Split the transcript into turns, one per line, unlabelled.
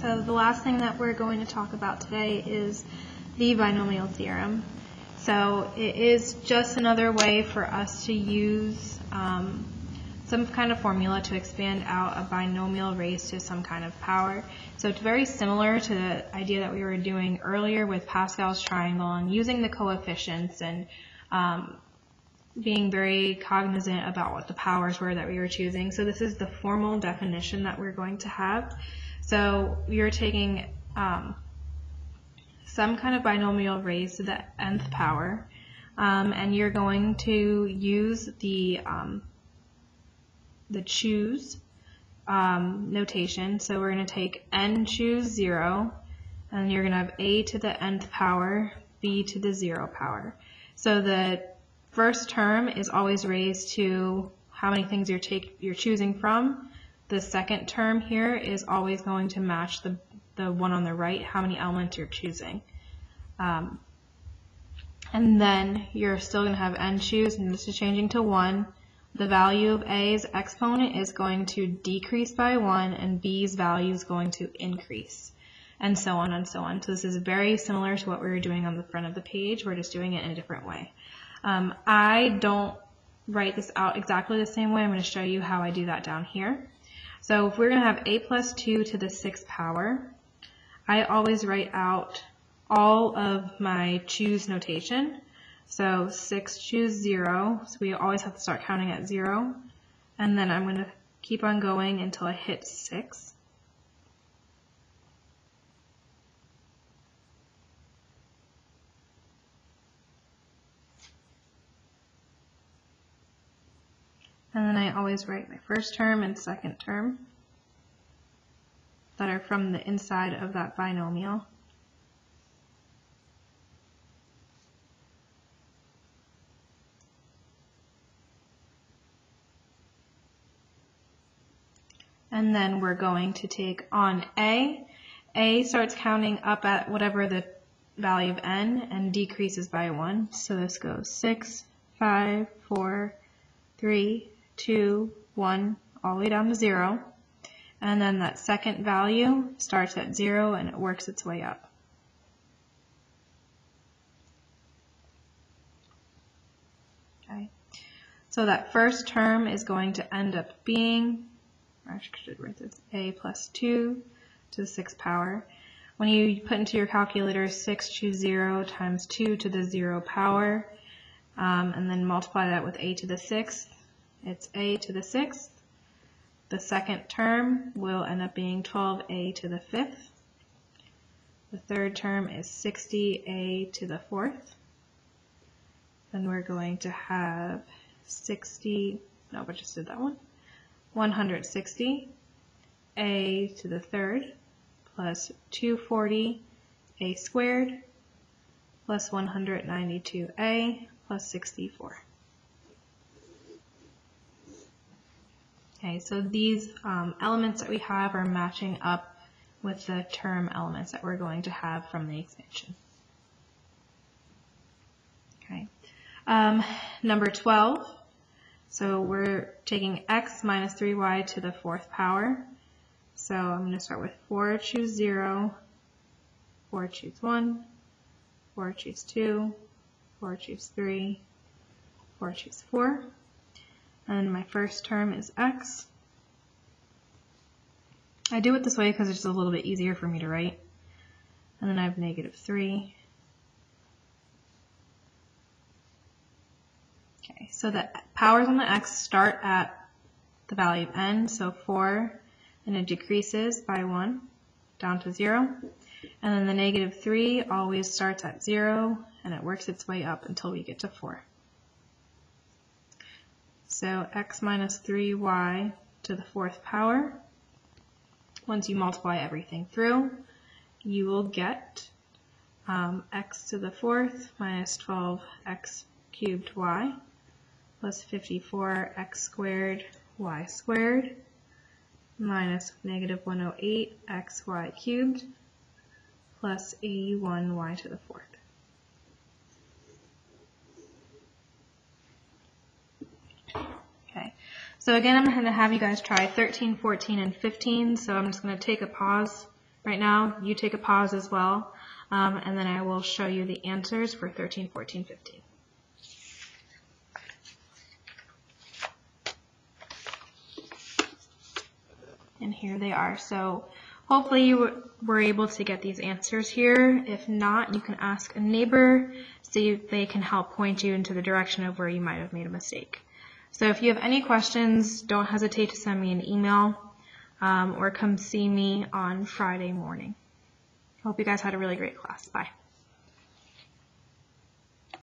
So the last thing that we're going to talk about today is the binomial theorem. So it is just another way for us to use some kind of formula to expand out a binomial raised to some kind of power. So it's very similar to the idea that we were doing earlier with Pascal's triangle and using the coefficients and being very cognizant about what the powers were that we were choosing. So this is the formal definition that we're going to have. So you're taking some kind of binomial raised to the nth power, and you're going to use the choose notation. So we're going to take n choose 0, and you're going to have a to the nth power, b to the 0 power. So the first term is always raised to how many things you're choosing from. The second term here is always going to match the one on the right, how many elements you're choosing. And then you're still going to have n choose, and this is changing to 1. The value of a's exponent is going to decrease by 1, and b's value is going to increase, and so on and so on. So this is very similar to what we were doing on the front of the page. We're just doing it in a different way. I don't write this out exactly the same way. I'm going to show you how I do that down here. So if we're going to have a plus 2 to the 6th power, I always write out all of my choose notation. So 6 choose 0, so we always have to start counting at 0, and then I'm going to keep on going until I hit 6. And then I always write my first term and second term that are from the inside of that binomial. And then we're going to take on A. A starts counting up at whatever the value of n and decreases by 1. So this goes 6, 5, 4, 3, 2, 1, all the way down to 0. And then that second value starts at 0 and it works its way up. Okay. So that first term is going to end up being, I should write this, a plus 2 to the 6th power. When you put into your calculator 6 choose 0 times 2 to the 0 power, and then multiply that with a to the 6th, it's a to the 6th. The second term will end up being 12a to the 5th. The third term is 60a to the 4th. Then we're going to have 160 a to the 3rd plus 240 a squared plus 192a plus 64. Okay, so these elements that we have are matching up with the term elements that we're going to have from the expansion. Okay, number 12. So we're taking x minus 3y to the 4th power. So I'm going to start with 4 choose 0, 4 choose 1, 4 choose 2, 4 choose 3, 4 choose 4. And my first term is x. I do it this way because it's just a little bit easier for me to write. And then I have negative 3. Okay, so the powers on the x start at the value of n, so 4, and it decreases by 1 down to 0. And then the negative 3 always starts at 0, and it works its way up until we get to 4. So x minus 3y to the 4th power. Once you multiply everything through, you will get x to the 4th minus 12x cubed y plus 54x squared y squared minus negative 108xy cubed plus 81y to the 4th. Okay, so again, I'm going to have you guys try 13, 14, and 15. So I'm just going to take a pause right now. You take a pause as well, and then I will show you the answers for 13, 14, 15. And here they are. So hopefully you were able to get these answers here. If not, you can ask a neighbor so they can help point you into the direction of where you might have made a mistake. So if you have any questions, don't hesitate to send me an email or come see me on Friday morning. Hope you guys had a really great class. Bye.